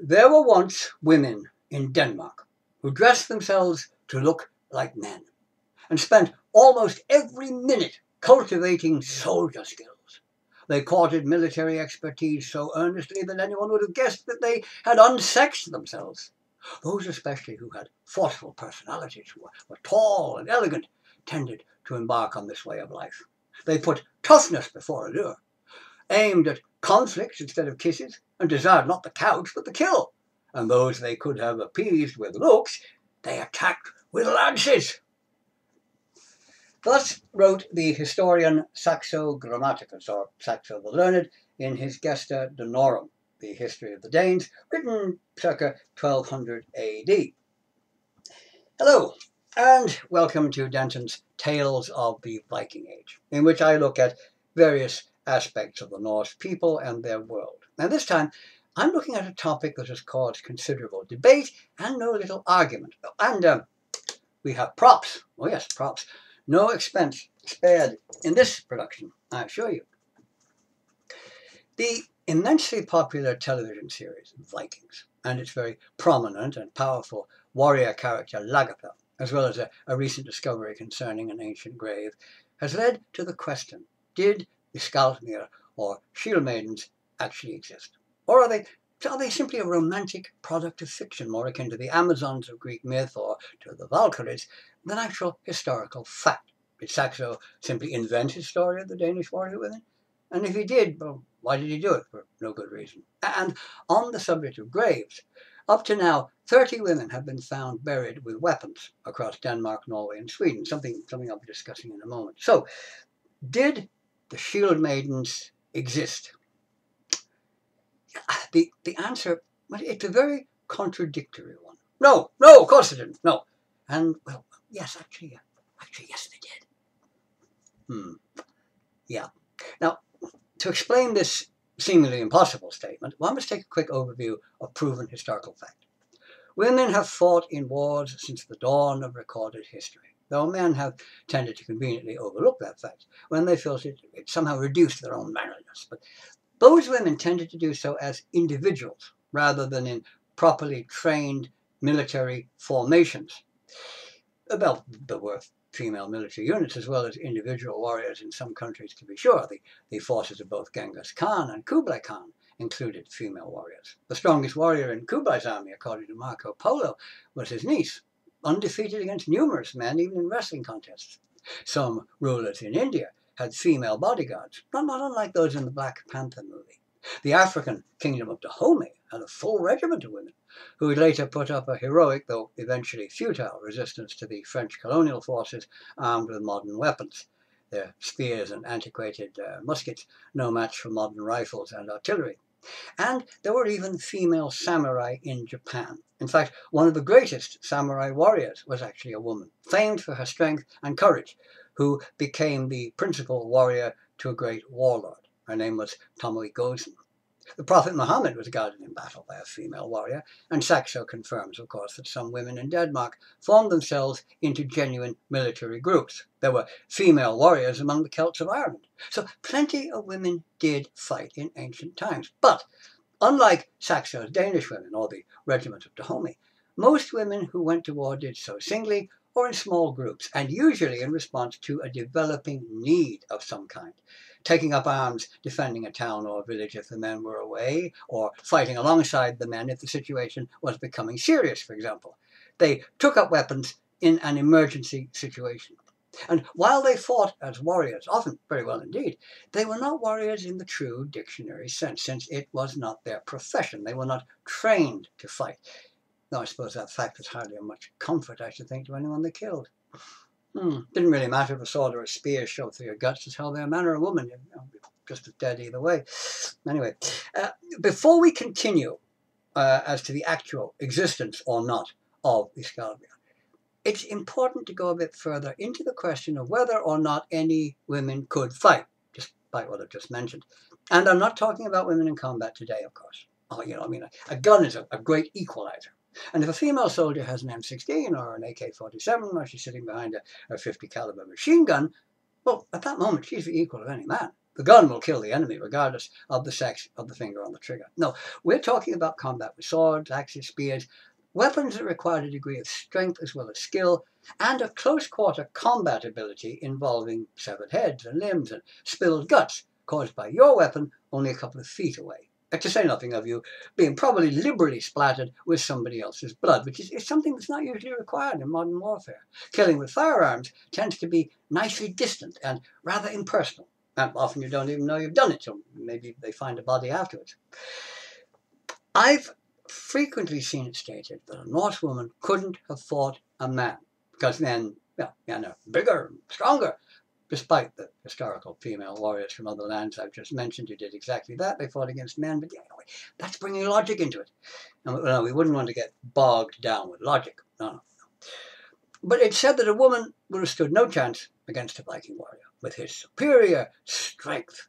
There were once women in Denmark who dressed themselves to look like men and spent almost every minute cultivating soldier skills. They courted military expertise so earnestly that anyone would have guessed that they had unsexed themselves. Those especially who had forceful personalities, who were tall and elegant, tended to embark on this way of life. They put toughness before allure, aimed at conflicts instead of kisses, and desired not the couch but the kill. And those they could have appeased with looks, they attacked with lances. Thus wrote the historian Saxo Grammaticus, or Saxo the Learned, in his Gesta Danorum, the history of the Danes, written circa 1200 AD. Hello, and welcome to Denton's Tales of the Viking Age, in which I look at various aspects of the Norse people and their world. And this time, I'm looking at a topic that has caused considerable debate and no little argument. And we have props. Oh yes, props. No expense spared in this production, I assure you. The immensely popular television series Vikings and its very prominent and powerful warrior character Lagertha, as well as a recent discovery concerning an ancient grave, has led to the question, did the Skaldmere or Shieldmaidens actually exist? Or are they simply a romantic product of fiction, more akin to the Amazons of Greek myth or to the Valkyries, than actual historical fact? Did Saxo simply invent his story of the Danish warrior women? And if he did, well, why did he do it? For no good reason. And on the subject of graves, up to now, 30 women have been found buried with weapons across Denmark, Norway, and Sweden, something I'll be discussing in a moment. So, did the Shieldmaidens exist? The answer, well, it's a very contradictory one. No, of course it didn't. No. And, well, yes, actually, yes, they did. Yeah. Now, to explain this seemingly impossible statement, one must take a quick overview of proven historical fact. Women have fought in wars since the dawn of recorded history, though men have tended to conveniently overlook that fact when they felt it somehow reduced their own manliness. But those women tended to do so as individuals rather than in properly trained military formations. Well, there were female military units as well as individual warriors in some countries, to be sure. The forces of both Genghis Khan and Kublai Khan included female warriors. The strongest warrior in Kublai's army, according to Marco Polo, was his niece, undefeated against numerous men, even in wrestling contests. Some rulers in India had female bodyguards, not unlike those in the Black Panther movie. The African kingdom of Dahomey had a full regiment of women, who would later put up a heroic, though eventually futile, resistance to the French colonial forces armed with modern weapons. Their spears and antiquated muskets, no match for modern rifles and artillery. And there were even female samurai in Japan. In fact, one of the greatest samurai warriors was actually a woman, famed for her strength and courage, who became the principal warrior to a great warlord. Her name was Tomoe Gozen. The Prophet Muhammad was guarded in battle by a female warrior, and Saxo confirms, of course, that some women in Denmark formed themselves into genuine military groups. There were female warriors among the Celts of Ireland. So plenty of women did fight in ancient times. But unlike Saxo's Danish women or the regiment of Dahomey, most women who went to war did so singly or in small groups, and usually in response to a developing need of some kind. Taking up arms, defending a town or a village if the men were away, or fighting alongside the men if the situation was becoming serious, for example. They took up weapons in an emergency situation. And while they fought as warriors, often very well indeed, they were not warriors in the true dictionary sense, since it was not their profession. They were not trained to fight. Though I suppose that fact was hardly of much comfort, I should think, to anyone they killed. Didn't really matter if a sword or a spear shoved through your guts to tell they're a man or a woman. Just as dead either way. Anyway, before we continue as to the actual existence or not of the Skaldmere, it's important to go a bit further into the question of whether or not any women could fight, despite what I've just mentioned. And I'm not talking about women in combat today, of course. A gun is a great equalizer. And if a female soldier has an M16 or an AK-47 or she's sitting behind a .50 caliber machine gun, well, at that moment, she's the equal of any man. The gun will kill the enemy regardless of the sex of the finger on the trigger. No, we're talking about combat with swords, axes, spears, weapons that require a degree of strength as well as skill, and a close-quarter combat ability involving severed heads and limbs and spilled guts caused by your weapon only a couple of feet away. To say nothing of you being probably liberally splattered with somebody else's blood, which is something that's not usually required in modern warfare. Killing with firearms tends to be nicely distant and rather impersonal. And often you don't even know you've done it, so maybe they find a body afterwards. I've frequently seen it stated that a Norse woman couldn't have fought a man, because men, well, men are bigger, stronger, despite the historical female warriors from other lands I've just mentioned who did exactly that. They fought against men, but anyway, that's bringing logic into it. No, we wouldn't want to get bogged down with logic. No. But it's said that a woman would have stood no chance against a Viking warrior with his superior strength,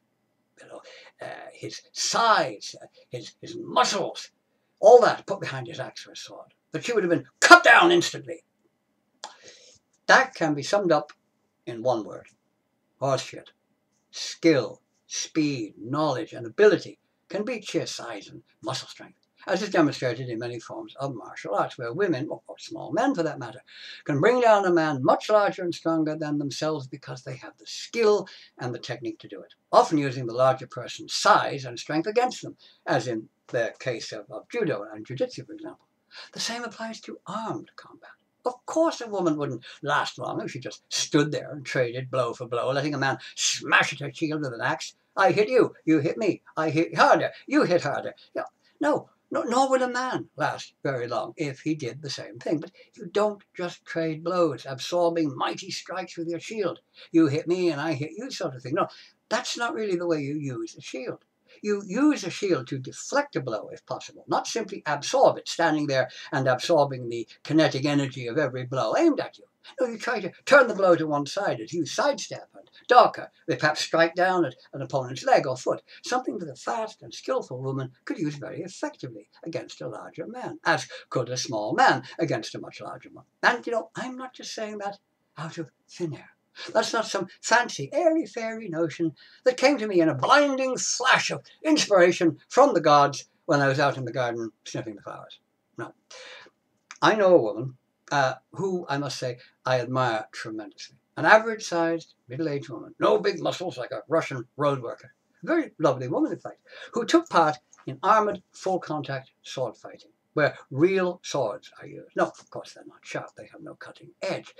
his size, his muscles, all that put behind his axe or his sword. That she would have been cut down instantly. That can be summed up in one word. Horseshit. Skill, speed, knowledge, and ability can beat sheer size and muscle strength, as is demonstrated in many forms of martial arts, where women, or small men for that matter, can bring down a man much larger and stronger than themselves because they have the skill and the technique to do it, often using the larger person's size and strength against them, as in the case of judo and jiu-jitsu, for example. The same applies to armed combat. Of course a woman wouldn't last long if she just stood there and traded blow for blow, letting a man smash at her shield with an axe. I hit you, you hit me, I hit harder, you hit harder. No, nor would a man last very long if he did the same thing. But you don't just trade blows, absorbing mighty strikes with your shield. You hit me and I hit you sort of thing. No, that's not really the way you use a shield. You use a shield to deflect a blow if possible, not simply absorb it, standing there and absorbing the kinetic energy of every blow aimed at you. No, you try to turn the blow to one side as you sidestep and darker. They perhaps strike down at an opponent's leg or foot, something that a fast and skillful woman could use very effectively against a larger man, as could a small man against a much larger one. And, I'm not just saying that out of thin air. That's not some fancy, airy-fairy notion that came to me in a blinding flash of inspiration from the gods when I was out in the garden sniffing the flowers. No. I know a woman who, I must say, I admire tremendously. An average-sized, middle-aged woman, no big muscles like a Russian road worker. A very lovely woman, in fact, who took part in armoured, full-contact sword fighting, where real swords are used. No, of course they're not sharp, they have no cutting edge.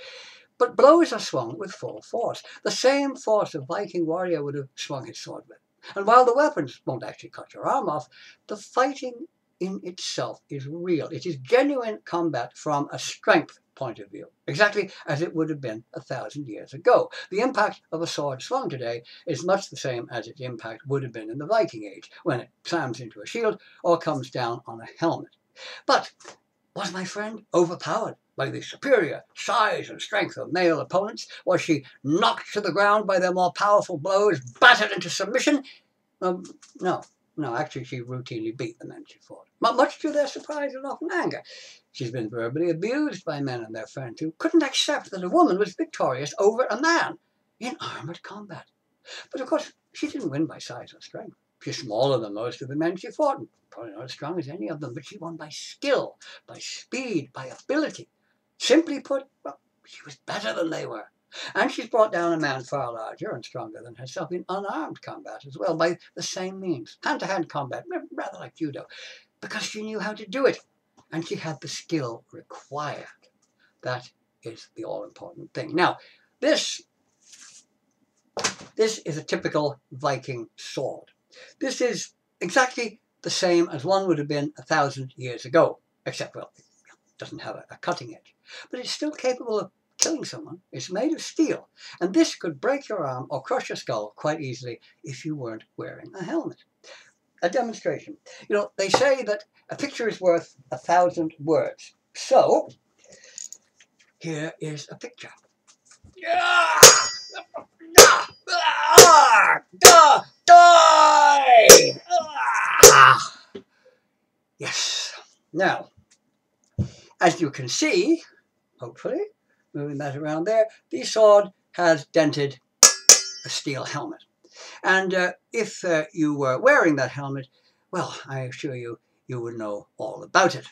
But blows are swung with full force, the same force a Viking warrior would have swung his sword with. And while the weapons won't actually cut your arm off, the fighting in itself is real. It is genuine combat from a strength point of view, exactly as it would have been 1,000 years ago. The impact of a sword swung today is much the same as its impact would have been in the Viking Age, when it slams into a shield or comes down on a helmet. But was my friend overpowered by the superior size and strength of male opponents? Was she knocked to the ground by their more powerful blows, battered into submission? No, actually she routinely beat the men she fought, much to their surprise and often anger. She's been verbally abused by men and their friends who couldn't accept that a woman was victorious over a man in armoured combat. But of course, she didn't win by size or strength. She's smaller than most of the men she fought, and probably not as strong as any of them, but she won by skill, by speed, by ability. Simply put, well, she was better than they were. And she's brought down a man far larger and stronger than herself in unarmed combat as well, by the same means. Hand-to-hand combat, rather like judo, because she knew how to do it, and she had the skill required. That is the all-important thing. Now, this is a typical Viking sword. This is exactly the same as one would have been 1,000 years ago, except, well, it doesn't have a cutting edge. But it's still capable of killing someone. It's made of steel, and this could break your arm or crush your skull quite easily if you weren't wearing a helmet. A demonstration. They say that a picture is worth 1,000 words. So, here is a picture. Die! Yes. Now, as you can see, hopefully, moving that around there, the sword has dented a steel helmet. And if you were wearing that helmet, well, I assure you, you would know all about it.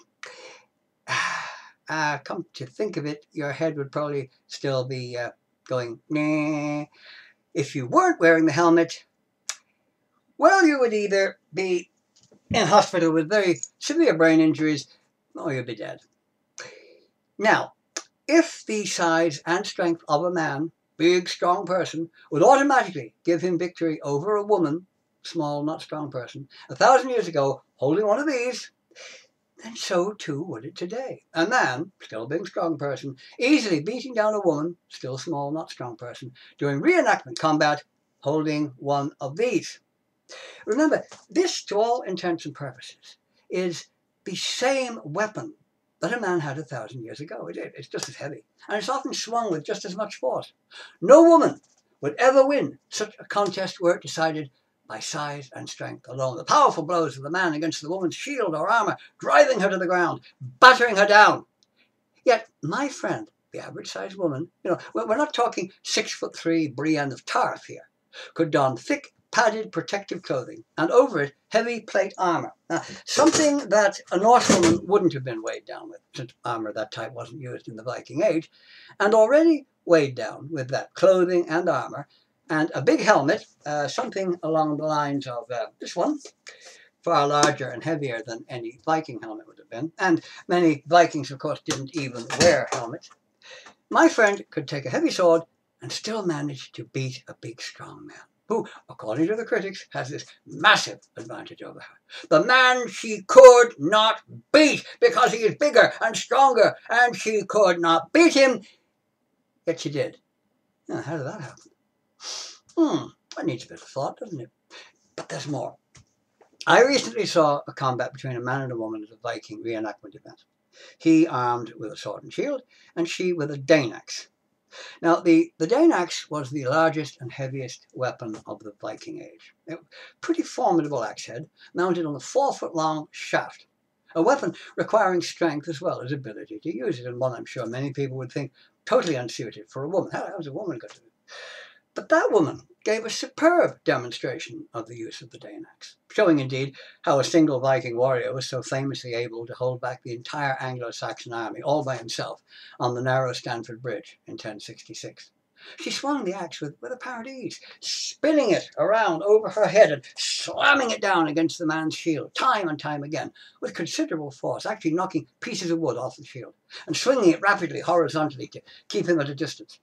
Come to think of it, your head would probably still be going, nah. If you weren't wearing the helmet, well, you would either be in hospital with very severe brain injuries, or you'd be dead. Now, if the size and strength of a man, big, strong person, would automatically give him victory over a woman, small, not strong person, 1,000 years ago, holding one of these, then so too would it today. A man, still big, strong person, easily beating down a woman, still small, not strong person, during reenactment combat, holding one of these. Remember, this, to all intents and purposes, is the same weapon that a man had 1,000 years ago. It's just as heavy, and it's often swung with just as much force. No woman would ever win such a contest were it decided by size and strength alone. The powerful blows of the man against the woman's shield or armour, driving her to the ground, battering her down. Yet, my friend, the average-sized woman, we're not talking 6'3" Brienne of Tarth here, could don thick, padded protective clothing, and over it heavy plate armour. Something that a Norsewoman wouldn't have been weighed down with, since armour of that type wasn't used in the Viking Age, and already weighed down with that clothing and armour, and a big helmet, something along the lines of this one, far larger and heavier than any Viking helmet would have been, and many Vikings, of course, didn't even wear helmets. My friend could take a heavy sword and still manage to beat a big, strong man, who, according to the critics, has this massive advantage over her. The man she could not beat because he is bigger and stronger, and she could not beat him, yet she did. Now, how did that happen? That needs a bit of thought, doesn't it? But there's more. I recently saw a combat between a man and a woman at a Viking reenactment event. He armed with a sword and shield, and she with a Dane axe. Now, the Dane axe was the largest and heaviest weapon of the Viking Age. A pretty formidable axe head, mounted on a 4-foot-long shaft. A weapon requiring strength as well as ability to use it, and one I'm sure many people would think totally unsuited for a woman. How was a woman going to do it? But that woman gave a superb demonstration of the use of the Dane axe, showing indeed how a single Viking warrior was so famously able to hold back the entire Anglo-Saxon army all by himself on the narrow Stamford Bridge in 1066. She swung the axe with apparent ease, spinning it around over her head and slamming it down against the man's shield, time and time again, with considerable force, actually knocking pieces of wood off the shield, and swinging it rapidly horizontally to keep him at a distance.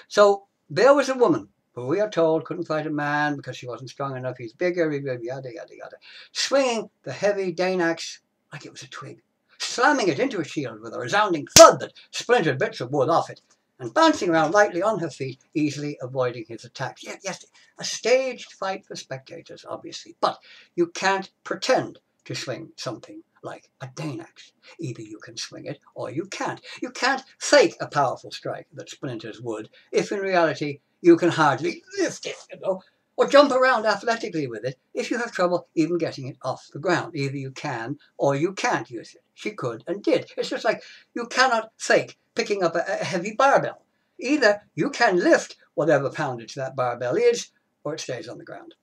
So there was a woman who we are told couldn't fight a man because she wasn't strong enough, he's bigger, yada, yada, yada, swinging the heavy Dane axe like it was a twig, slamming it into a shield with a resounding thud that splintered bits of wood off it, and bouncing around lightly on her feet, easily avoiding his attacks. Yes, a staged fight for spectators, obviously, but you can't pretend to swing something like a Dane axe. Either you can swing it or you can't. You can't fake a powerful strike that splinters wood if in reality you can hardly lift it, or jump around athletically with it if you have trouble even getting it off the ground. Either you can or you can't use it. She could and did. It's just like you cannot fake picking up a heavy barbell. Either you can lift whatever poundage that barbell is, or it stays on the ground.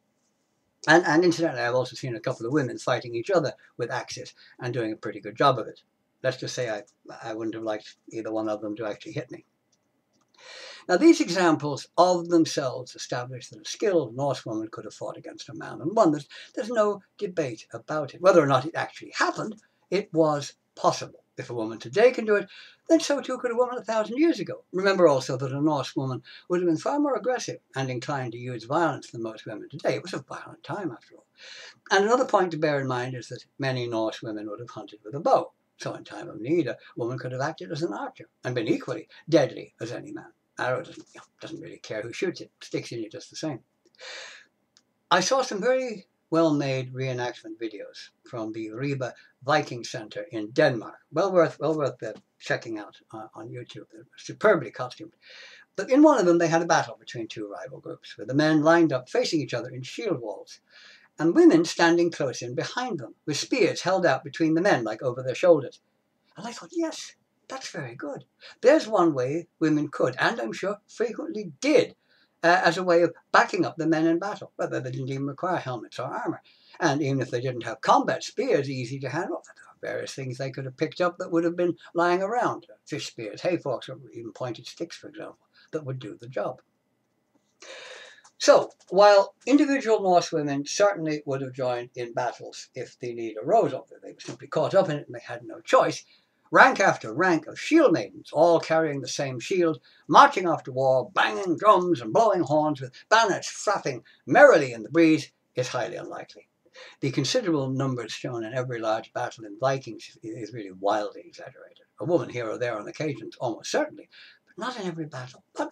And incidentally, I've also seen a couple of women fighting each other with axes and doing a pretty good job of it. Let's just say I wouldn't have liked either one of them to actually hit me. Now, these examples of themselves establish that a skilled Norsewoman could have fought against a man and won. There's no debate about it. Whether or not it actually happened, it was possible. If a woman today can do it, then so too could a woman 1,000 years ago. Remember also that a Norse woman would have been far more aggressive and inclined to use violence than most women today. It was a violent time, after all. And another point to bear in mind is that many Norse women would have hunted with a bow. So in time of need, a woman could have acted as an archer and been equally deadly as any man. Arrow doesn't really care who shoots it, sticks in you just the same. I saw some very well-made reenactment videos from the Ribe Viking Center in Denmark. Well worth checking out on YouTube. They're superbly costumed. But in one of them, they had a battle between two rival groups, with the men lined up facing each other in shield walls, and women standing close in behind them, with spears held out between the men, like over their shoulders. And I thought, yes, that's very good. There's one way women could, and I'm sure frequently did, as a way of backing up the men in battle. Whether they didn't even require helmets or armour. And even if they didn't have combat spears easy to handle, there are various things they could have picked up that would have been lying around. Fish spears, hay forks, or even pointed sticks, for example, that would do the job. So, while individual Norse women certainly would have joined in battles if the need arose of it, they were simply caught up in it and they had no choice, rank after rank of Shieldmaidens, all carrying the same shield, marching off to war, banging drums and blowing horns with banners flapping merrily in the breeze, is highly unlikely. The considerable numbers shown in every large battle in Vikings is really wildly exaggerated. A woman here or there on occasions, almost certainly, but not in every battle. But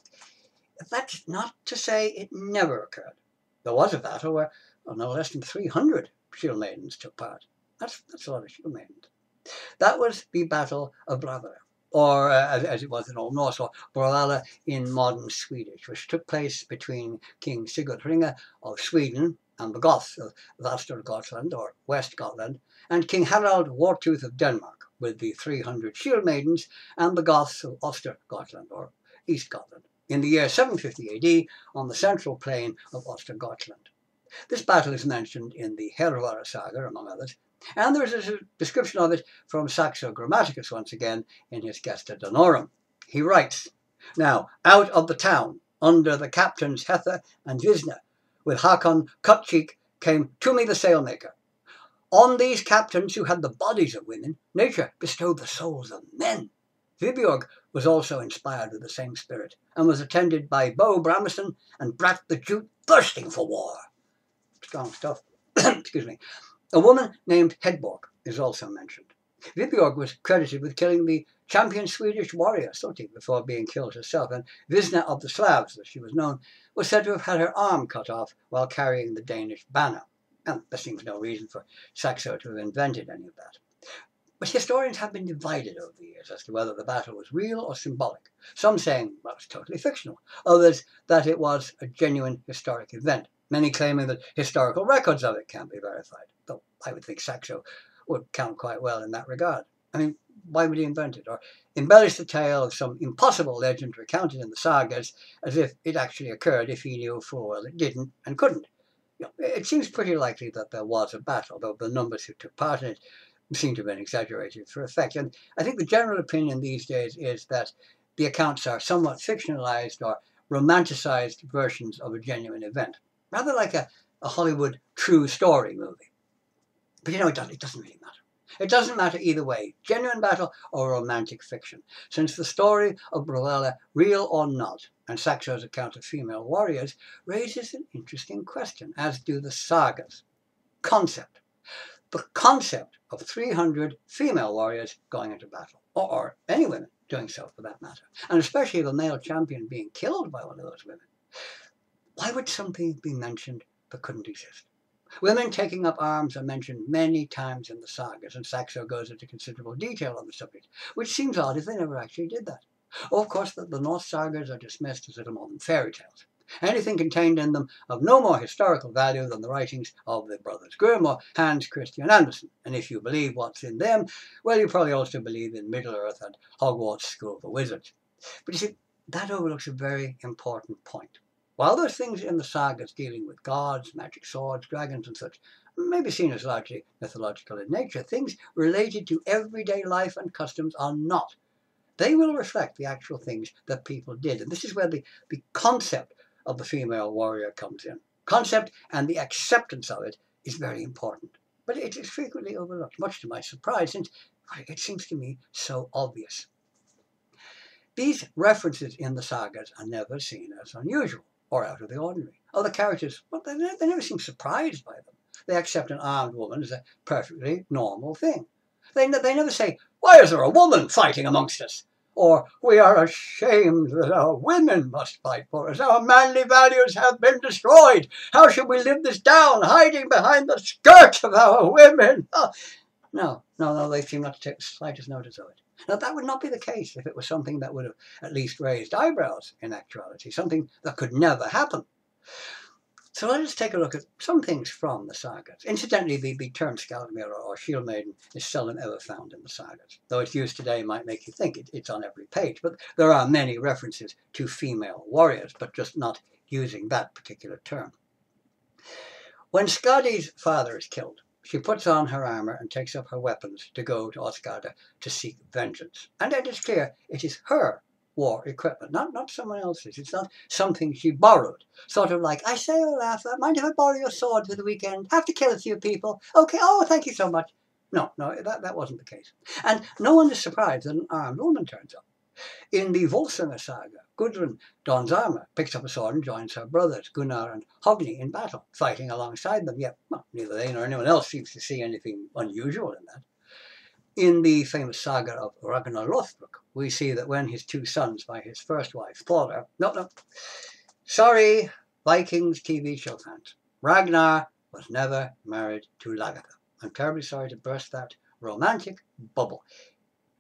that's not to say it never occurred. There was a battle where no less than 300 Shieldmaidens took part. That's a lot of Shieldmaidens. That was the Battle of Bravara, or as it was in Old Norse, or Bravara in modern Swedish, which took place between King Sigurd of Sweden and the Goths of Västergotland, or West Gotland, and King Harald Wartooth of Denmark, with the 300 Shieldmaidens and the Goths of Östergotland, or East Gotland, in the year 750 AD on the central plain of Östergotland. This battle is mentioned in the Hervara saga, among others, and there is a description of it from Saxo Grammaticus once again in his Gesta Danorum. He writes, "Now, out of the town, under the captains Hetha and Visna, with Hakon Cutcheek, came to me the sailmaker. On these captains, who had the bodies of women, nature bestowed the souls of men. Vibjorg was also inspired with the same spirit, and was attended by Bo Bramison and Brat the Jute, thirsting for war." Strong stuff. Excuse me. A woman named Hedborg is also mentioned. Vibjorg was credited with killing the champion Swedish warrior Soti before being killed herself, and Visna of the Slavs, as she was known, was said to have had her arm cut off while carrying the Danish banner. And there seems no reason for Saxo to have invented any of that. But historians have been divided over the years as to whether the battle was real or symbolic. Some saying, well, it's totally fictional. Others that it was a genuine historic event. Many claiming that historical records of it can't be verified, though I would think Saxo would count quite well in that regard. I mean, why would he invent it, or embellish the tale of some impossible legend recounted in the sagas as if it actually occurred if he knew full well it didn't and couldn't? You know, it seems pretty likely that there was a battle, though the numbers who took part in it seem to have been exaggerated for effect. And I think the general opinion these days is that the accounts are somewhat fictionalized or romanticized versions of a genuine event, rather like a Hollywood true story movie. But you know, it doesn't really matter. It doesn't matter either way, genuine battle or romantic fiction, since the story of Bravara, real or not, and Saxo's account of female warriors, raises an interesting question, as do the sagas. Concept. The concept of 300 female warriors going into battle, or any women doing so for that matter, and especially the male champion being killed by one of those women. Why would something be mentioned that couldn't exist? Women taking up arms are mentioned many times in the sagas, and Saxo goes into considerable detail on the subject, which seems odd if they never actually did that. Of course, the Norse sagas are dismissed as little more than fairy tales. Anything contained in them of no more historical value than the writings of the Brothers Grimm or Hans Christian Andersen. And if you believe what's in them, well, you probably also believe in Middle-earth and Hogwarts School for Wizards. But you see, that overlooks a very important point. While those things in the sagas dealing with gods, magic swords, dragons and such may be seen as largely mythological in nature, things related to everyday life and customs are not. They will reflect the actual things that people did. And this is where the concept of the female warrior comes in. Concept and the acceptance of it is very important. But it is frequently overlooked, much to my surprise, since it seems to me so obvious. These references in the sagas are never seen as unusual or out of the ordinary. Other characters, well, they never seem surprised by them. They accept an armed woman as a perfectly normal thing. They never say, "Why is there a woman fighting amongst us?" Or, "We are ashamed that our women must fight for us. Our manly values have been destroyed. How should we live this down, hiding behind the skirts of our women?" Oh, no, they seem not to take the slightest notice of it. Now, that would not be the case if it was something that would have at least raised eyebrows in actuality, something that could never happen. So let us take a look at some things from the sagas. Incidentally, the term Skaldmere or Shieldmaiden is seldom ever found in the sagas, though its use today might make you think it's on every page. But there are many references to female warriors, but just not using that particular term. When Skadi's father is killed, she puts on her armour and takes up her weapons to go to Osgada to seek vengeance. And it is clear it is her war equipment, not someone else's. It's not something she borrowed. Sort of like, I say, Olaf, mind if I borrow your sword for the weekend? Have to kill a few people. Okay, oh, thank you so much. No, that wasn't the case. And no one is surprised that an armed woman turns up. In the Volsunga saga, Gudrun dons armour, picks up a sword and joins her brothers, Gunnar and Hogni, in battle, fighting alongside them. Yet, well, neither they nor anyone else seems to see anything unusual in that. In the famous saga of Ragnar Lothbrok, we see that when his two sons by his first wife, Thorder, sorry, Vikings TV show fans, Ragnar was never married to Lagertha. I'm terribly sorry to burst that romantic bubble.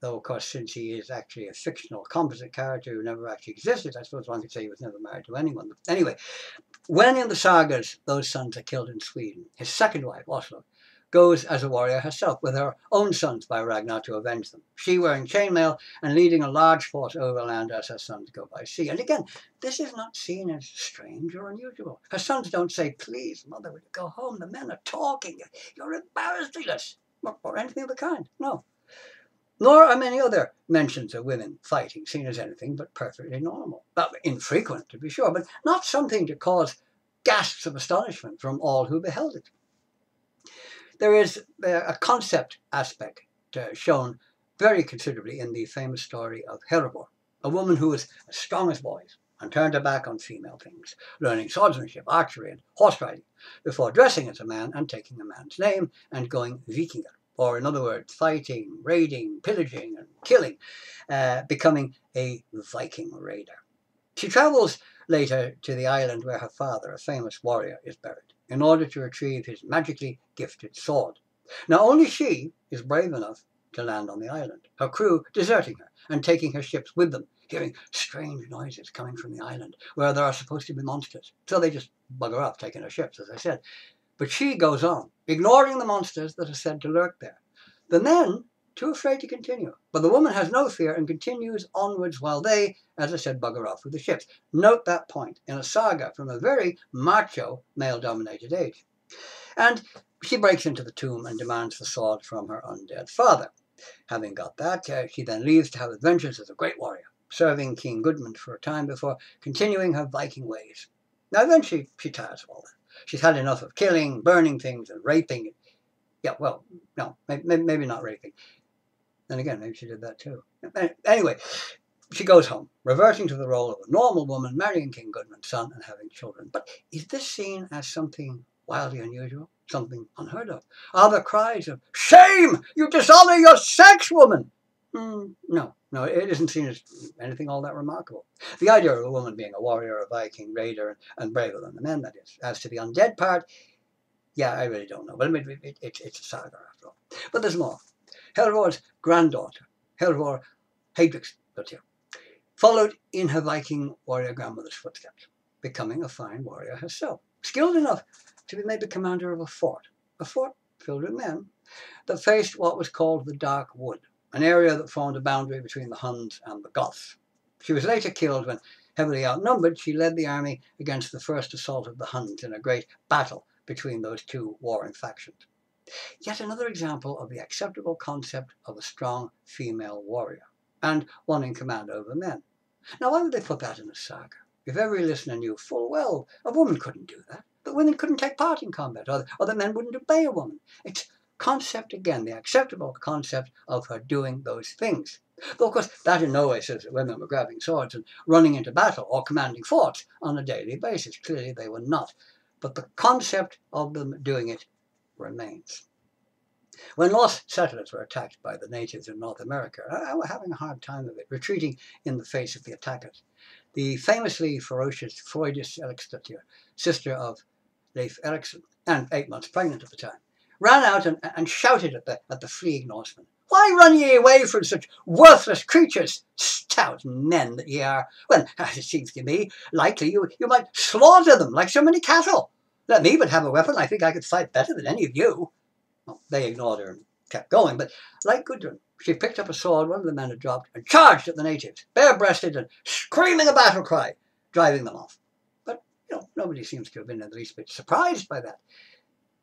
Though, of course, since he is actually a fictional composite character who never actually existed, I suppose one could say he was never married to anyone. But anyway, when in the sagas those sons are killed in Sweden, his second wife, Oslo, goes as a warrior herself with her own sons by Ragnar to avenge them. She wearing chainmail and leading a large force overland as her sons go by sea. And again, this is not seen as strange or unusual. Her sons don't say, please, mother, will you go home? The men are talking. You're embarrassing us. Or anything of the kind. No. Nor are many other mentions of women fighting seen as anything but perfectly normal. Well, infrequent, to be sure, but not something to cause gasps of astonishment from all who beheld it. There is a concept aspect shown very considerably in the famous story of Hervor, a woman who was as strong as boys and turned her back on female things, learning swordsmanship, archery and horse riding, before dressing as a man and taking a man's name and going Vikinger, or in other words, fighting, raiding, pillaging and killing, becoming a Viking raider. She travels later to the island where her father, a famous warrior, is buried, in order to retrieve his magically gifted sword. Now only she is brave enough to land on the island, her crew deserting her and taking her ships with them, hearing strange noises coming from the island where there are supposed to be monsters. So they just bugger off, taking her ships, as I said. But she goes on, ignoring the monsters that are said to lurk there. The men, too afraid to continue. But the woman has no fear and continues onwards while they, as I said, bugger off with the ships. Note that point in a saga from a very macho, male-dominated age. And she breaks into the tomb and demands the sword from her undead father. Having got that, she then leaves to have adventures as a great warrior, serving King Gudmund for a time before continuing her Viking ways. Now eventually she tires of all that. She's had enough of killing, burning things and raping. Yeah, well, no, maybe not raping. Then again, maybe she did that too. Anyway, she goes home, reverting to the role of a normal woman, marrying King Gudmund's son and having children. But is this seen as something wildly unusual? Something unheard of? Are there cries of, shame! You dishonor your sex, woman! No, it isn't seen as anything all that remarkable. The idea of a woman being a warrior, a Viking, raider, and braver than the men, that is. As to the undead part, yeah, I really don't know. But it's a saga after all. But there's more. Hervor's granddaughter, Hervor Heidriksdottir, followed in her Viking warrior grandmother's footsteps, becoming a fine warrior herself, skilled enough to be made the commander of a fort filled with men, that faced what was called the Dark Wood, an area that formed a boundary between the Huns and the Goths. She was later killed when, heavily outnumbered, she led the army against the first assault of the Huns in a great battle between those two warring factions. Yet another example of the acceptable concept of a strong female warrior, and one in command over men. Now, why would they put that in a saga? If every listener knew full well a woman couldn't do that, that women couldn't take part in combat, or that men wouldn't obey a woman. It's concept again, the acceptable concept of her doing those things. Though, of course, that in no way says that women were grabbing swords and running into battle or commanding forts on a daily basis. Clearly they were not. But the concept of them doing it remains. When lost settlers were attacked by the natives in North America, I were having a hard time of it, retreating in the face of the attackers. The famously ferocious Frøydis Eriksdottir, sister of Leif Erikson, and 8 months pregnant at the time, ran out and shouted at the fleeing Norsemen, "Why run ye away from such worthless creatures, stout men that ye are, when, as it seems to me, likely you might slaughter them like so many cattle? Let me but have a weapon, I think I could fight better than any of you. Well, they ignored her and kept going, but like Gudrun, she picked up a sword one of the men had dropped and charged at the natives, bare-breasted and screaming a battle cry, driving them off. But, nobody seems to have been in the least bit surprised by that.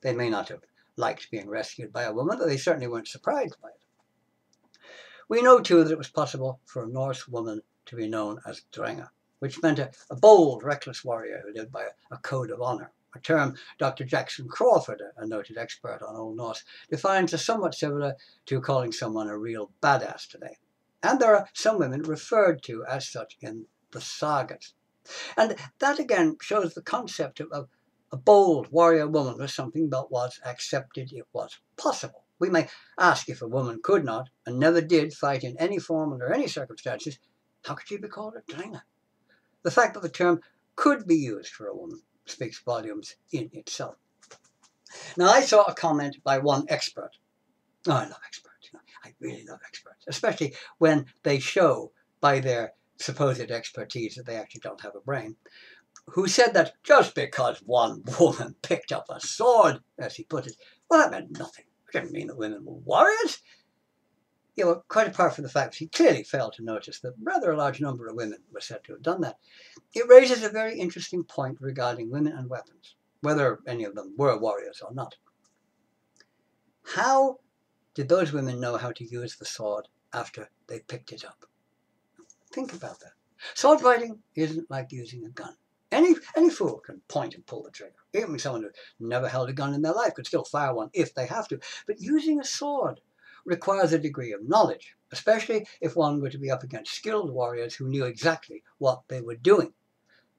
They may not have liked being rescued by a woman, but they certainly weren't surprised by it. We know, too, that it was possible for a Norse woman to be known as Drenga, which meant a bold, reckless warrior who lived by a code of honour, a term Dr. Jackson Crawford, a noted expert on Old Norse, defines as somewhat similar to calling someone a real badass today. And there are some women referred to as such in the sagas. And that again shows the concept of a bold warrior woman was something that was accepted, it was possible. We may ask if a woman could not, and never did, fight in any form under any circumstances, how could she be called a Drenga? The fact that the term could be used for a woman speaks volumes in itself. Now, I saw a comment by one expert. Oh, I love experts. I really love experts, especially when they show by their supposed expertise that they actually don't have a brain, who said that just because one woman picked up a sword, as he put it, well, that meant nothing. It didn't mean that women were warriors. Quite apart from the fact he clearly failed to notice that rather a large number of women were said to have done that, it raises a very interesting point regarding women and weapons, whether any of them were warriors or not. How did those women know how to use the sword after they picked it up? Think about that. Sword fighting isn't like using a gun. Any fool can point and pull the trigger. Even someone who never held a gun in their life could still fire one if they have to. But using a sword requires a degree of knowledge, especially if one were to be up against skilled warriors who knew exactly what they were doing.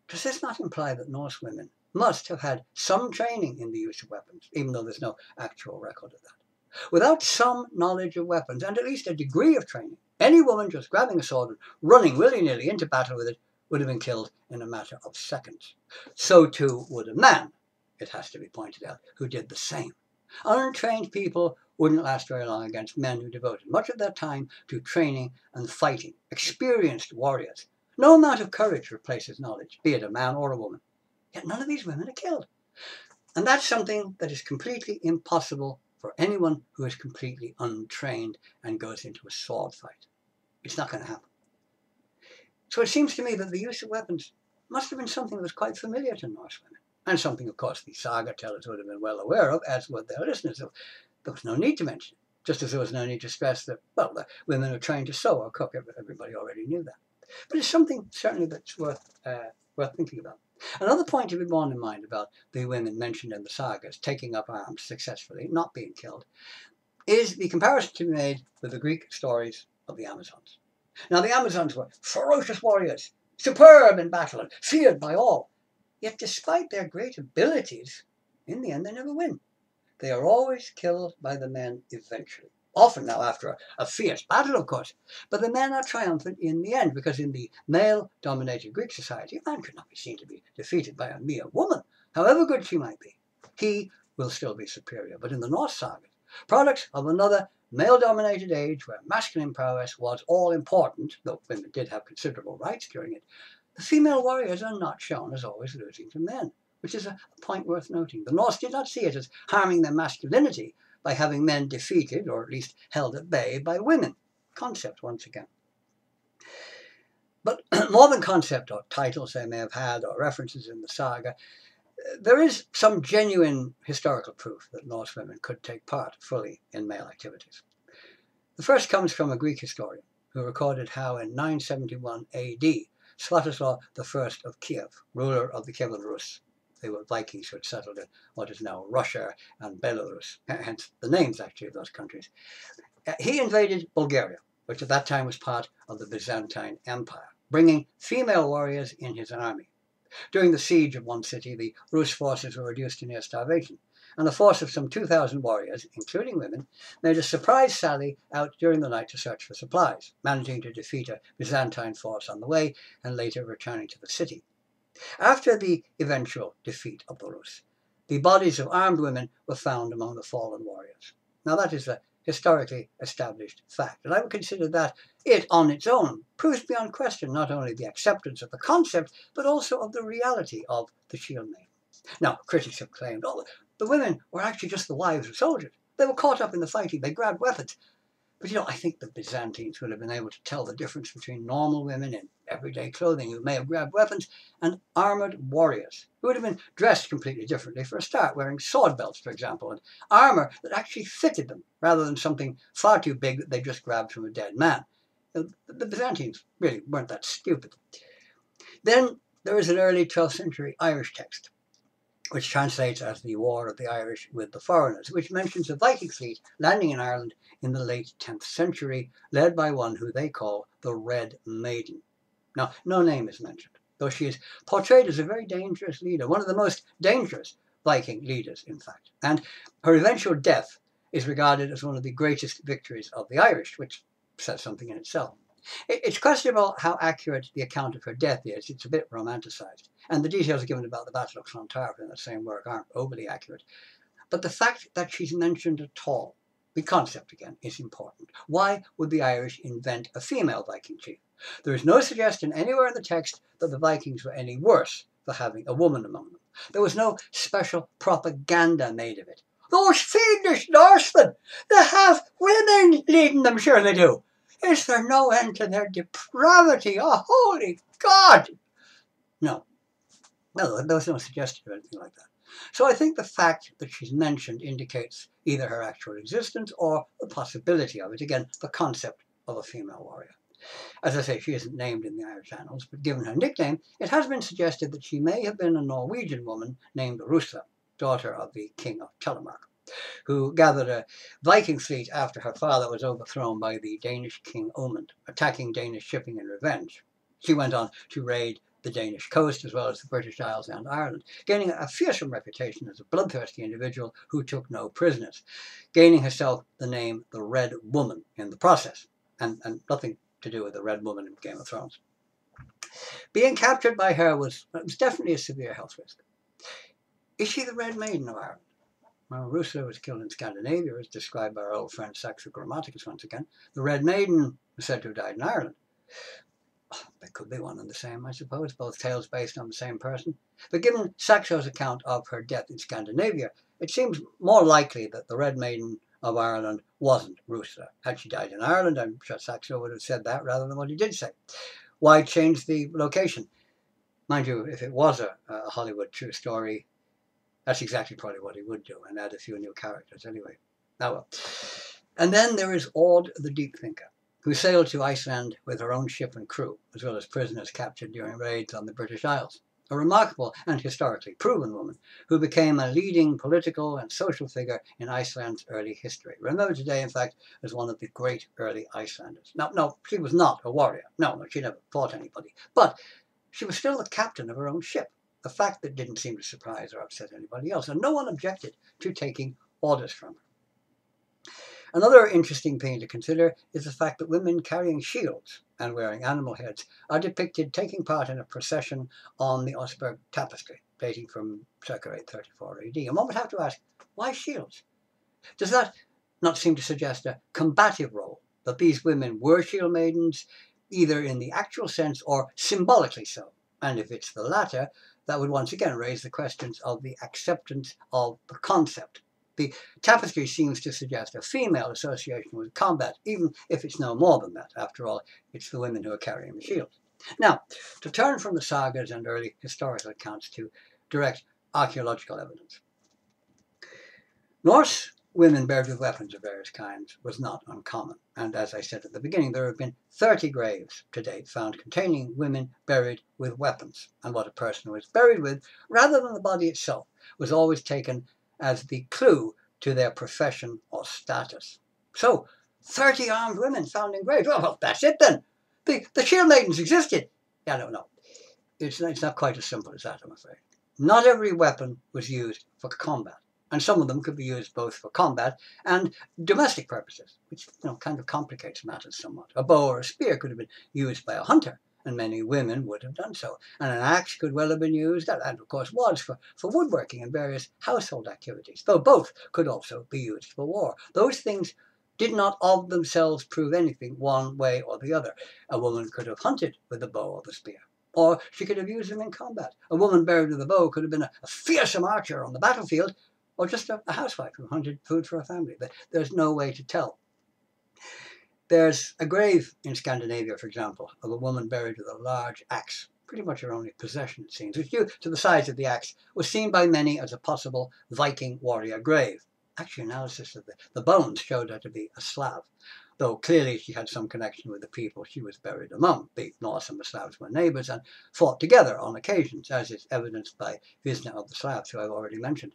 Does this not imply that Norse women must have had some training in the use of weapons, even though there's no actual record of that? Without some knowledge of weapons, and at least a degree of training, any woman just grabbing a sword and running willy-nilly into battle with it would have been killed in a matter of seconds. So too would a man, it has to be pointed out, who did the same. Untrained people wouldn't last very long against men who devoted much of their time to training and fighting. Experienced warriors. No amount of courage replaces knowledge, be it a man or a woman. Yet none of these women are killed. And that's something that is completely impossible for anyone who is completely untrained and goes into a sword fight. It's not going to happen. So it seems to me that the use of weapons must have been something that was quite familiar to Norse women, and something, of course, the saga tellers would have been well aware of, as would their listeners. So there was no need to mention it, just as there was no need to stress that, well, the women are trained to sew or cook. Everybody already knew that. But it's something, certainly, that's worth thinking about. Another point to be borne in mind about the women mentioned in the sagas taking up arms successfully, not being killed, is the comparison to be made with the Greek stories of the Amazons. Now, the Amazons were ferocious warriors, superb in battle and feared by all. Yet despite their great abilities, in the end they never win. They are always killed by the men eventually. Often now after a fierce battle, of course. But the men are triumphant in the end, because in the male-dominated Greek society, a man could not be seen to be defeated by a mere woman, however good she might be. He will still be superior. But in the Norse sagas, products of another male-dominated age where masculine prowess was all important, though women did have considerable rights during it, the female warriors are not shown as always losing to men, which is a point worth noting. The Norse did not see it as harming their masculinity by having men defeated, or at least held at bay, by women. Concept, once again. But more than concept or titles they may have had or references in the saga, there is some genuine historical proof that Norse women could take part fully in male activities. The first comes from a Greek historian who recorded how in 971 AD, Sviatoslav I of Kiev, ruler of the Kievan Rus, they were Vikings who had settled in what is now Russia and Belarus, hence the names actually of those countries. He invaded Bulgaria, which at that time was part of the Byzantine Empire, bringing female warriors in his army. During the siege of one city, the Rus forces were reduced to near starvation, and a force of some 2,000 warriors, including women, made a surprise sally out during the night to search for supplies, managing to defeat a Byzantine force on the way and later returning to the city. After the eventual defeat of the Rus, the bodies of armed women were found among the fallen warriors. Now that is a historically established fact, and I would consider that it on its own proves beyond question not only the acceptance of the concept, but also of the reality of the Shieldmaiden. Now, critics have claimed, oh, the women were actually just the wives of soldiers. They were caught up in the fighting. They grabbed weapons. But, I think the Byzantines would have been able to tell the difference between normal women in everyday clothing who may have grabbed weapons and armoured warriors who would have been dressed completely differently for a start, wearing sword belts, for example, and armour that actually fitted them rather than something far too big that they just grabbed from a dead man. The Byzantines really weren't that stupid. Then there is an early 12th century Irish text, which translates as the War of the Irish with the Foreigners, which mentions a Viking fleet landing in Ireland in the late 10th century, led by one who they call the Red Maiden. Now, no name is mentioned, though she is portrayed as a very dangerous leader, one of the most dangerous Viking leaders, in fact. And her eventual death is regarded as one of the greatest victories of the Irish, which says something in itself. It's questionable how accurate the account of her death is. It's a bit romanticized. And the details given about the Battle of Clontarf in that same work aren't overly accurate. But the fact that she's mentioned at all, the concept again, is important. Why would the Irish invent a female Viking chief? There is no suggestion anywhere in the text that the Vikings were any worse for having a woman among them. There was no special propaganda made of it. Those fiendish Norsemen, they have women leading them, sure they do. Is there no end to their depravity? Oh, holy God! No, there was no suggestion of anything like that. So I think the fact that she's mentioned indicates either her actual existence or the possibility of it. Again, the concept of a female warrior. As I say, she isn't named in the Irish annals, but given her nickname, it has been suggested that she may have been a Norwegian woman named Rusa, daughter of the king of Telemark, who gathered a Viking fleet after her father was overthrown by the Danish king Omund, attacking Danish shipping in revenge. She went on to raid the Danish coast as well as the British Isles and Ireland, gaining a fearsome reputation as a bloodthirsty individual who took no prisoners, gaining herself the name the Red Woman in the process, and nothing to do with the Red Woman in Game of Thrones. Being captured by her was definitely a severe health risk. Is she the Red Maiden of Ireland? Well, Rusa was killed in Scandinavia, as described by our old friend Saxo Grammaticus once again. The Red Maiden was said to have died in Ireland. There could be one and the same, I suppose, both tales based on the same person. But given Saxo's account of her death in Scandinavia, it seems more likely that the Red Maiden of Ireland wasn't Rusa. Had she died in Ireland, I'm sure Saxo would have said that rather than what he did say. Why change the location? Mind you, if it was a Hollywood true story, that's exactly probably what he would do, and add a few new characters anyway. Oh well. And then there is Aud the Deep Thinker, who sailed to Iceland with her own ship and crew, as well as prisoners captured during raids on the British Isles. A remarkable and historically proven woman who became a leading political and social figure in Iceland's early history. Remembered today, in fact, as one of the great early Icelanders. No, she was not a warrior. No, she never fought anybody. But she was still the captain of her own ship, a fact that didn't seem to surprise or upset anybody else, and no one objected to taking orders from her. Another interesting thing to consider is the fact that women carrying shields and wearing animal heads are depicted taking part in a procession on the Osberg tapestry, dating from circa 834 AD. And one would have to ask, why shields? Does that not seem to suggest a combative role, that these women were shield maidens, either in the actual sense or symbolically so? And if it's the latter, that would once again raise the questions of the acceptance of the concept. The tapestry seems to suggest a female association with combat, even if it's no more than that. After all, it's the women who are carrying the shields. Now, to turn from the sagas and early historical accounts to direct archaeological evidence. Norse women buried with weapons of various kinds was not uncommon. And as I said at the beginning, there have been 30 graves to date found containing women buried with weapons. And what a person was buried with, rather than the body itself, was always taken as the clue to their profession or status. So, 30 armed women found in graves. Well, that's it then. The Shieldmaidens existed. Yeah, no. It's not quite as simple as that, I'm afraid. Not every weapon was used for combat. And some of them could be used both for combat and domestic purposes, which kind of complicates matters somewhat. A bow or a spear could have been used by a hunter, and many women would have done so. And an axe could well have been used, and of course was, for woodworking and various household activities, though both could also be used for war. Those things did not of themselves prove anything one way or the other. A woman could have hunted with the bow or the spear. Or she could have used them in combat. A woman buried with a bow could have been a fearsome archer on the battlefield, or just a housewife who hunted food for her family. But there's no way to tell. There's a grave in Scandinavia, for example, of a woman buried with a large axe, pretty much her only possession, it seems, which, due to the size of the axe, was seen by many as a possible Viking warrior grave. Actually, analysis of the bones showed her to be a Slav, though clearly she had some connection with the people she was buried among. The Norse and the Slavs were neighbours and fought together on occasions, as is evidenced by Visna of the Slavs, who I've already mentioned.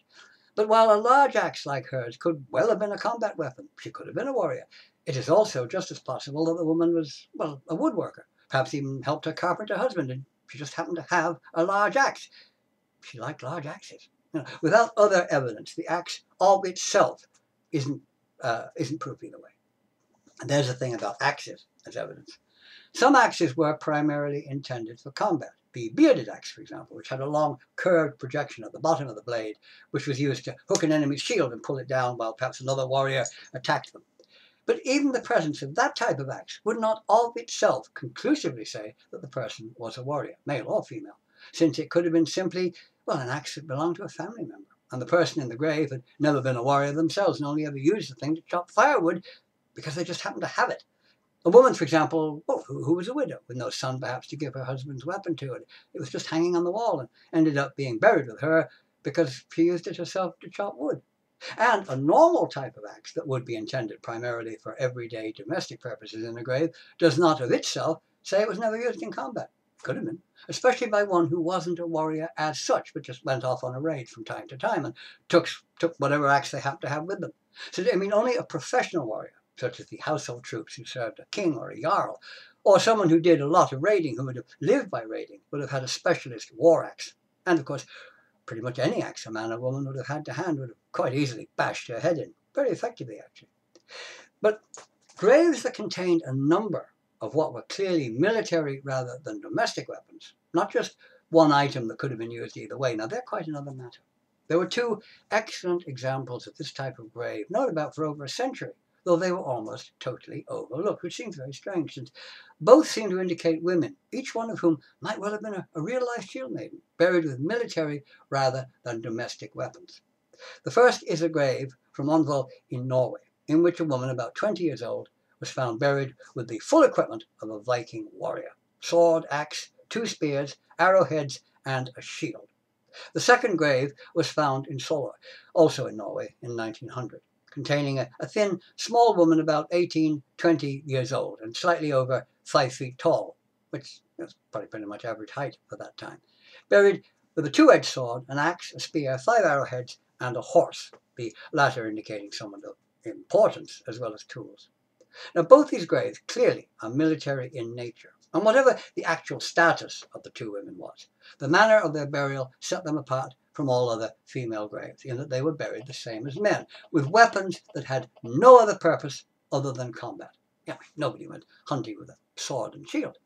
But while a large axe like hers could well have been a combat weapon, she could have been a warrior, it is also just as possible that the woman was, well, a woodworker, perhaps even helped her carpenter husband, and she just happened to have a large axe. She liked large axes. Without other evidence, the axe of itself isn't proof either way. And there's the thing about axes as evidence. Some axes were primarily intended for combat. The bearded axe, for example, which had a long curved projection at the bottom of the blade, which was used to hook an enemy's shield and pull it down while perhaps another warrior attacked them. But even the presence of that type of axe would not of itself conclusively say that the person was a warrior, male or female, since it could have been simply, well, an axe that belonged to a family member, and the person in the grave had never been a warrior themselves and only ever used the thing to chop firewood because they just happened to have it. A woman, for example, who was a widow, with no son perhaps to give her husband's weapon to, it was just hanging on the wall and ended up being buried with her because she used it herself to chop wood. And a normal type of axe that would be intended primarily for everyday domestic purposes in a grave does not of itself say it was never used in combat. Could have been, especially by one who wasn't a warrior as such, but just went off on a raid from time to time and took whatever axe they happened to have with them. So, I mean, only a professional warrior, such as the household troops who served a king or a jarl, or someone who did a lot of raiding, who would have lived by raiding, would have had a specialist war axe. And of course, pretty much any axe a man or woman would have had to hand would have quite easily bashed her head in, very effectively actually. But graves that contained a number of what were clearly military rather than domestic weapons, not just one item that could have been used either way, now they're quite another matter. There were two excellent examples of this type of grave, known about for over a century, though they were almost totally overlooked, which seems very strange, since both seem to indicate women, each one of whom might well have been a real-life shield maiden, buried with military rather than domestic weapons. The first is a grave from Onvoll in Norway, in which a woman about 20 years old was found buried with the full equipment of a Viking warrior: sword, axe, 2 spears, arrowheads, and a shield. The second grave was found in Solør, also in Norway, in 1900. Containing a thin, small woman about 18-20 years old and slightly over 5 feet tall, which is probably pretty much average height for that time, buried with a 2-edged sword, an axe, a spear, 5 arrowheads, and a horse, the latter indicating someone of importance as well as tools. Now, both these graves clearly are military in nature, and whatever the actual status of the two women was, the manner of their burial set them apart from all other female graves, in that they were buried the same as men, with weapons that had no other purpose other than combat. Yeah, nobody went hunting with a sword and shield.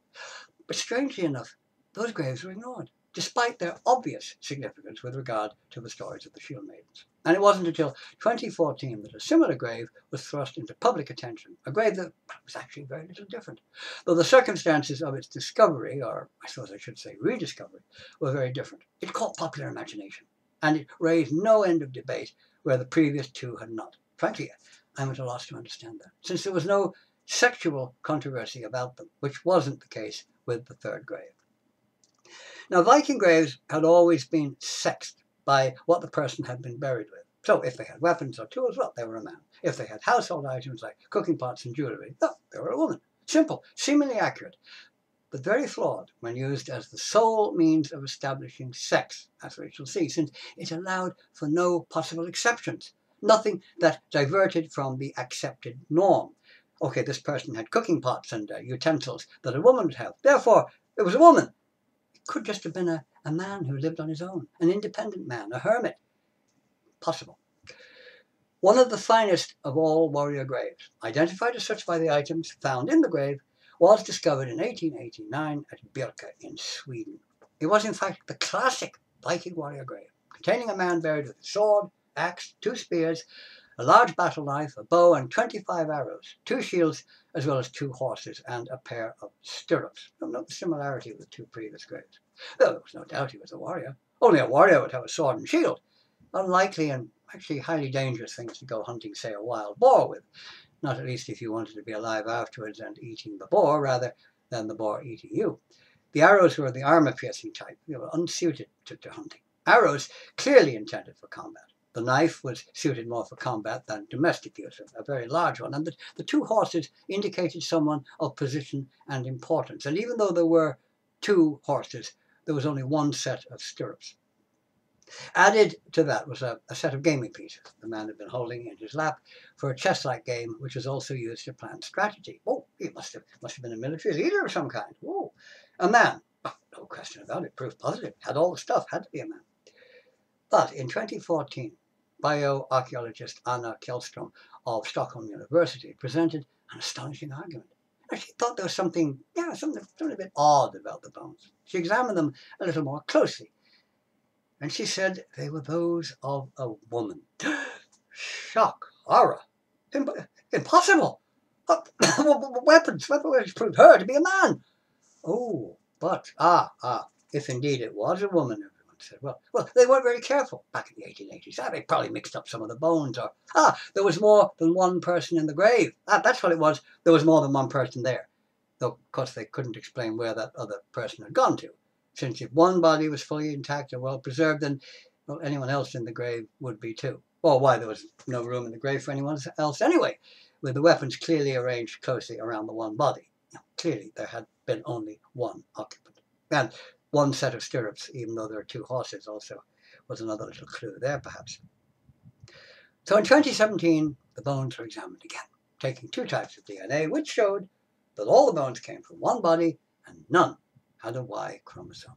But strangely enough, those graves were ignored, despite their obvious significance with regard to the stories of the Shieldmaidens. And it wasn't until 2014 that a similar grave was thrust into public attention, a grave that was actually very little different, though the circumstances of its discovery, or I suppose I should say rediscovery, were very different. It caught popular imagination, and it raised no end of debate where the previous two had not. Frankly, I'm at a loss to understand that, since there was no sexual controversy about them, which wasn't the case with the third grave. Now, Viking graves had always been sexed by what the person had been buried with. So if they had weapons or tools, well, they were a man. If they had household items like cooking pots and jewellery, well, they were a woman. Simple, seemingly accurate, but very flawed when used as the sole means of establishing sex, as we shall see, since it allowed for no possible exceptions, nothing that diverted from the accepted norm. Okay, this person had cooking pots and utensils that a woman would have. Therefore, it was a woman. It could just have been a man who lived on his own, an independent man, a hermit. Possible. One of the finest of all warrior graves, identified as such by the items found in the grave, was discovered in 1889 at Birka in Sweden. It was in fact the classic Viking warrior grave, containing a man buried with a sword, axe, 2 spears, a large battle knife, a bow, and 25 arrows, 2 shields, as well as 2 horses and a pair of stirrups. No similarity with the 2 previous graves. Though there was no doubt he was a warrior. Only a warrior would have a sword and shield. Unlikely and actually highly dangerous things to go hunting, say, a wild boar with. Not at least if you wanted to be alive afterwards and eating the boar rather than the boar eating you. The arrows were the armor-piercing type. They were unsuited to hunting. Arrows clearly intended for combat. The knife was suited more for combat than domestic use, a very large one. And the 2 horses indicated someone of position and importance. And even though there were 2 horses, there was only 1 set of stirrups. Added to that was a set of gaming pieces the man had been holding in his lap for a chess-like game, which was also used to plan strategy. Oh, he must have been a military leader of some kind. Oh, a man. Oh, no question about it. Proof positive. Had all the stuff. Had to be a man. But in 2014, bioarchaeologist Anna Kjellström of Stockholm University presented an astonishing argument. She thought there was something a bit odd about the bones. She examined them a little more closely. And she said they were those of a woman. Shock, horror, impossible. Weapons proved her to be a man. Oh, but, if indeed it was a woman, everyone said. Well, they weren't very careful back in the 1880s. They probably mixed up some of the bones. Or, there was more than one person in the grave. That's what it was. There was more than one person there. Though, of course, they couldn't explain where that other person had gone to. Since if one body was fully intact and well preserved, then anyone else in the grave would be too. Or why there was no room in the grave for anyone else anyway, with the weapons clearly arranged closely around the one body. Now, clearly, there had been only one occupant. And 1 set of stirrups, even though there are 2 horses, also was another little clue there, perhaps. So in 2017, the bones were examined again, taking 2 types of DNA, which showed that all the bones came from one body and none had a Y chromosome.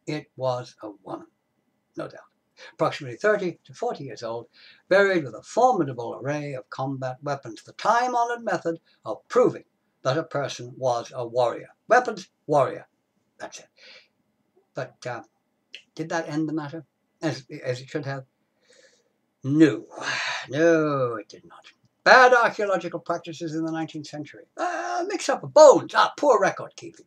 It was a woman, no doubt. Approximately 30 to 40 years old, buried with a formidable array of combat weapons, the time-honored method of proving that a person was a warrior. Weapons, warrior. That's it. But did that end the matter, as it should have? No, it did not. Bad archaeological practices in the 19th century. Mix-up of bones. Poor record keeping.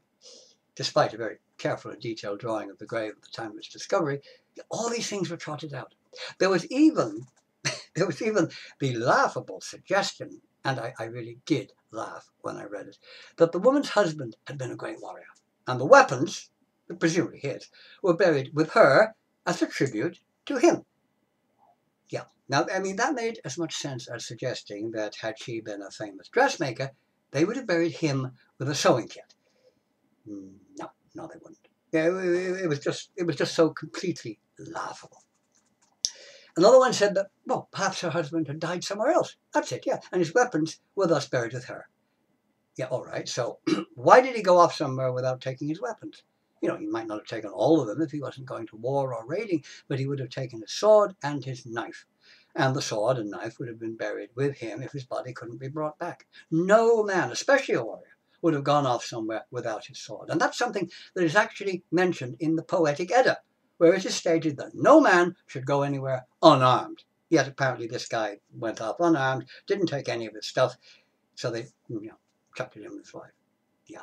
Despite a very careful and detailed drawing of the grave at the time of its discovery, all these things were trotted out. There was even the laughable suggestion, and I really did laugh when I read it, that the woman's husband had been a great warrior, and the weapons, presumably his, were buried with her as a tribute to him. Yeah, now, that made as much sense as suggesting that had she been a famous dressmaker, they would have buried him with a sewing kit. No, they wouldn't. Yeah, it was just so completely laughable. Another one said that, perhaps her husband had died somewhere else. That's it, yeah. And his weapons were thus buried with her. Yeah, all right. So why did he go off somewhere without taking his weapons? He might not have taken all of them if he wasn't going to war or raiding, but he would have taken his sword and his knife. And the sword and knife would have been buried with him if his body couldn't be brought back. No man, especially a warrior, would have gone off somewhere without his sword. And that's something that is actually mentioned in the Poetic Edda, where it is stated that no man should go anywhere unarmed. Yet apparently this guy went off unarmed, didn't take any of his stuff, so they chucked it in his life. Yeah.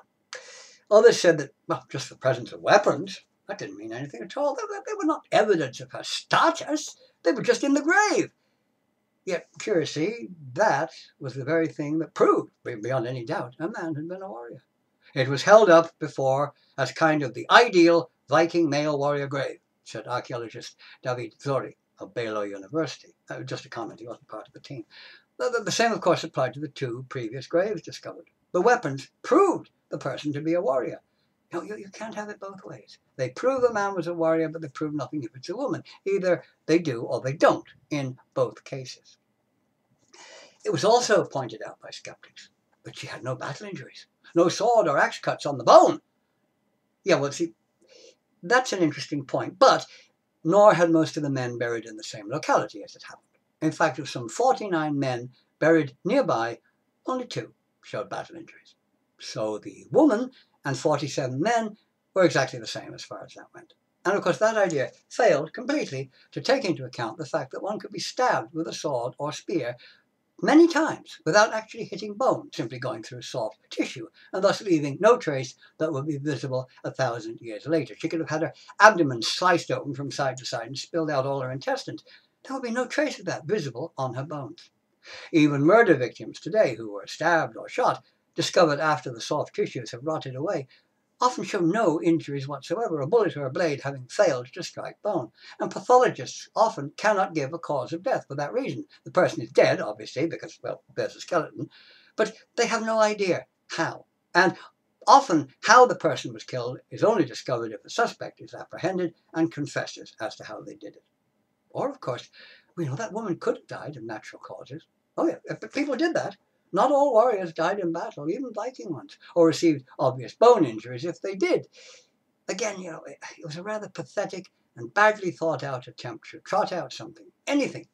Others said that, just the presence of weapons, that didn't mean anything at all. They were not evidence of her status. They were just in the grave. Yet, curiously, that was the very thing that proved, beyond any doubt, a man had been a warrior. It was held up before as kind of the ideal Viking male warrior grave, said archaeologist David Zori of Belo University. Just a comment, he wasn't part of the team. The same, of course, applied to the 2 previous graves discovered. The weapons proved the person to be a warrior. No, you can't have it both ways. They prove a man was a warrior, but they prove nothing if it's a woman. Either they do or they don't in both cases. It was also pointed out by skeptics that she had no battle injuries, no sword or axe cuts on the bone. Yeah, well, see, that's an interesting point, but nor had most of the men buried in the same locality as it happened. In fact, of some 49 men buried nearby, only 2 showed battle injuries. So the woman and 47 men were exactly the same as far as that went. And of course that idea failed completely to take into account the fact that one could be stabbed with a sword or spear many times without actually hitting bone, simply going through soft tissue, and thus leaving no trace that would be visible 1,000 years later. She could have had her abdomen sliced open from side to side and spilled out all her intestines. There would be no trace of that visible on her bones. Even murder victims today who were stabbed or shot, discovered after the soft tissues have rotted away, often show no injuries whatsoever, a bullet or a blade having failed to strike bone. And pathologists often cannot give a cause of death for that reason. The person is dead, obviously, because, well, there's a skeleton, but they have no idea how. And often how the person was killed is only discovered if the suspect is apprehended and confesses as to how they did it. Or, of course, we know that woman could have died of natural causes. Oh yeah, but people did that. Not all warriors died in battle, even Viking ones, or received obvious bone injuries if they did. Again, it was a rather pathetic and badly thought out attempt to trot out something, anything,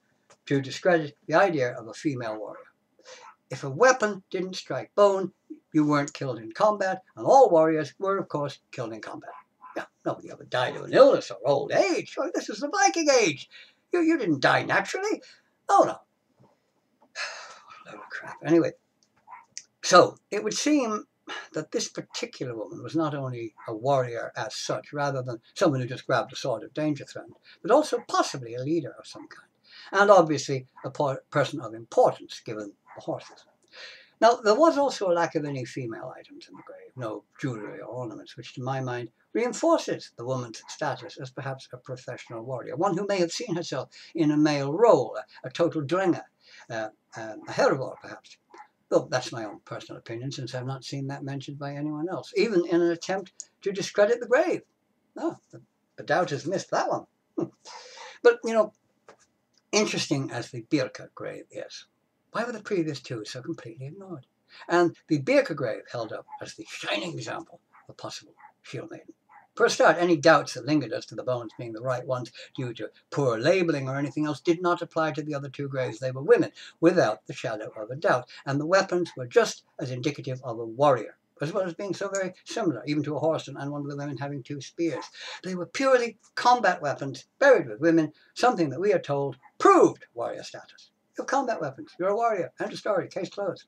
to discredit the idea of a female warrior. If a weapon didn't strike bone, you weren't killed in combat, and all warriors were, of course, killed in combat. Yeah, nobody ever died of an illness or old age. Oh, this is the Viking age. You didn't die naturally. Oh, no. Load of crap. Anyway, so it would seem that this particular woman was not only a warrior as such, rather than someone who just grabbed a sword if danger threatened, but also possibly a leader of some kind, and obviously a person of importance given the horses. Now, there was also a lack of any female items in the grave, no jewellery or ornaments, which to my mind reinforces the woman's status as perhaps a professional warrior, one who may have seen herself in a male role, a total drenga, a herivor perhaps. Well, that's my own personal opinion, since I've not seen that mentioned by anyone else, even in an attempt to discredit the grave. Oh, the doubters missed that one. But, interesting as the Birka grave is, why were the previous two so completely ignored? And the Birka grave held up as the shining example of a possible Shieldmaiden. For a start, any doubts that lingered as to the bones being the right ones due to poor labelling or anything else did not apply to the other two graves. They were women, without the shadow of a doubt. And the weapons were just as indicative of a warrior, as well as being so very similar, even to a horse and one of the women having two spears. They were purely combat weapons, buried with women, something that we are told proved warrior status. You have combat weapons, you're a warrior, end of story, case closed.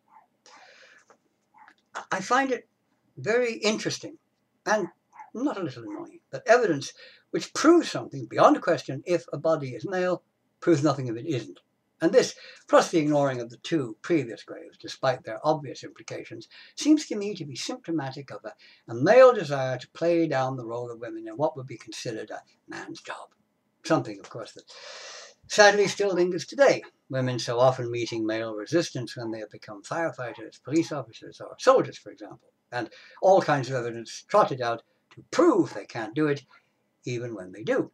I find it very interesting and not a little annoying that evidence which proves something beyond question if a body is male proves nothing if it isn't. And this, plus the ignoring of the two previous graves, despite their obvious implications, seems to me to be symptomatic of a male desire to play down the role of women in what would be considered a man's job. Something, of course, that sadly still lingers today. Women so often meeting male resistance when they have become firefighters, police officers, or soldiers, for example, and all kinds of evidence trotted out to prove they can't do it, even when they do.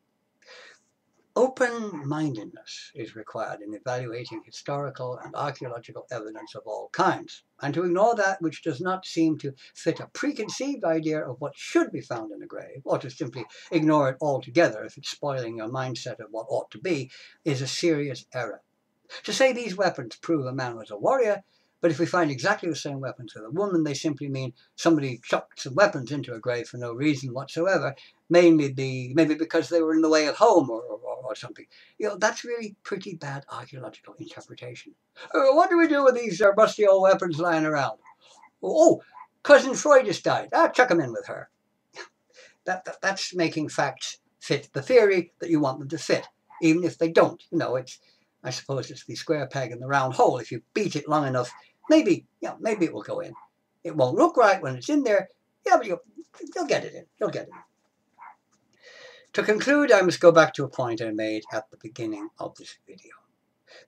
Open-mindedness is required in evaluating historical and archaeological evidence of all kinds, and to ignore that which does not seem to fit a preconceived idea of what should be found in a grave, or to simply ignore it altogether if it's spoiling your mindset of what ought to be, is a serious error. To say these weapons prove a man was a warrior, but if we find exactly the same weapons with a woman, they simply mean somebody chucked some weapons into a grave for no reason whatsoever, maybe because they were in the way at home or something. That's really pretty bad archaeological interpretation. What do we do with these rusty old weapons lying around? Oh, Cousin Freudis died. Chuck them in with her. That's making facts fit the theory that you want them to fit, even if they don't. I suppose it's the square peg in the round hole. If you beat it long enough, maybe it will go in. It won't look right when it's in there. Yeah, but you'll get it in. You'll get it in. To conclude, I must go back to a point I made at the beginning of this video,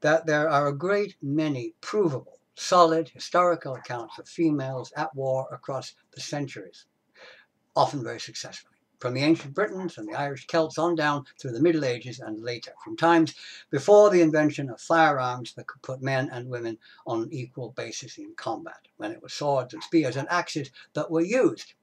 that there are a great many provable, solid historical accounts of females at war across the centuries, often very successfully, from the ancient Britons and the Irish Celts on down through the Middle Ages and later, from times before the invention of firearms that could put men and women on an equal basis in combat, when it was swords and spears and axes that were used.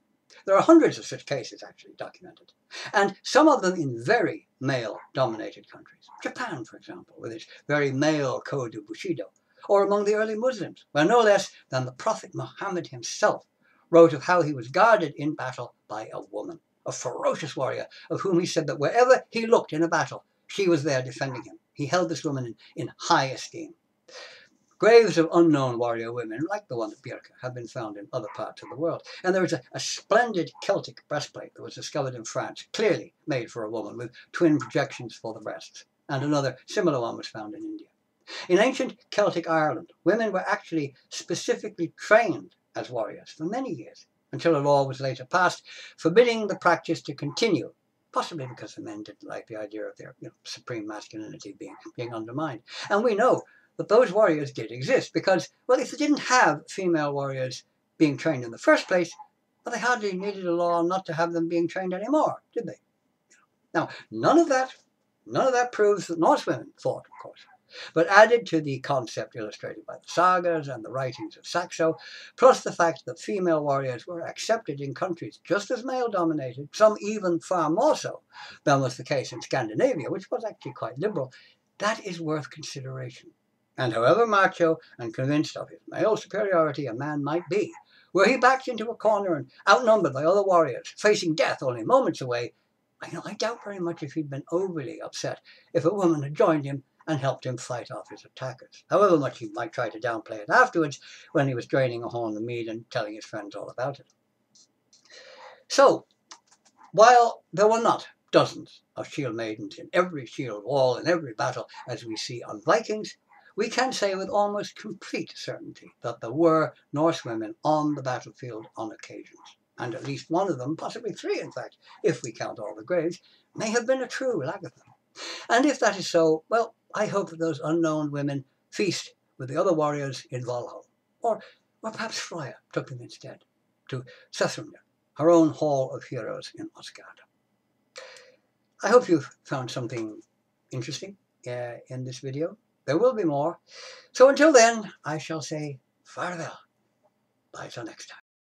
There are hundreds of such cases actually documented, and some of them in very male-dominated countries. Japan, for example, with its very male code of Bushido, or among the early Muslims, where no less than the Prophet Muhammad himself wrote of how he was guarded in battle by a woman. a ferocious warrior of whom he said that wherever he looked in a battle, she was there defending him. He held this woman in high esteem. Graves of unknown warrior women, like the one at Birka, have been found in other parts of the world. And there is a splendid Celtic breastplate that was discovered in France, clearly made for a woman, with twin projections for the breasts. And another similar one was found in India. In ancient Celtic Ireland, women were actually specifically trained as warriors for many years, until a law was later passed forbidding the practice to continue, possibly because the men didn't like the idea of their supreme masculinity being undermined. And we know that those warriors did exist because, well, if they didn't have female warriors being trained in the first place, well, they hardly needed a law not to have them being trained anymore, did they? Now, none of that proves that Norse women fought, of course, but added to the concept illustrated by the sagas and the writings of Saxo, plus the fact that female warriors were accepted in countries just as male-dominated, some even far more so than was the case in Scandinavia, which was actually quite liberal, that is worth consideration. And however macho and convinced of his male superiority a man might be, were he backed into a corner and outnumbered by other warriors, facing death only moments away, I doubt very much if he'd been overly upset if a woman had joined him and helped him fight off his attackers, however much he might try to downplay it afterwards when he was draining a horn of mead and telling his friends all about it. So, while there were not dozens of shield maidens in every shield wall, in every battle, as we see on Vikings, we can say with almost complete certainty that there were Norse women on the battlefield on occasions. And at least one of them, possibly three in fact, if we count all the graves, may have been a true Lagertha. And if that is so, well, I hope that those unknown women feast with the other warriors in Valhall. Or perhaps Freya took them instead to Suthrumnir, her own hall of heroes in Asgard. I hope you've found something interesting in this video. There will be more. So until then, I shall say farewell. Bye till next time.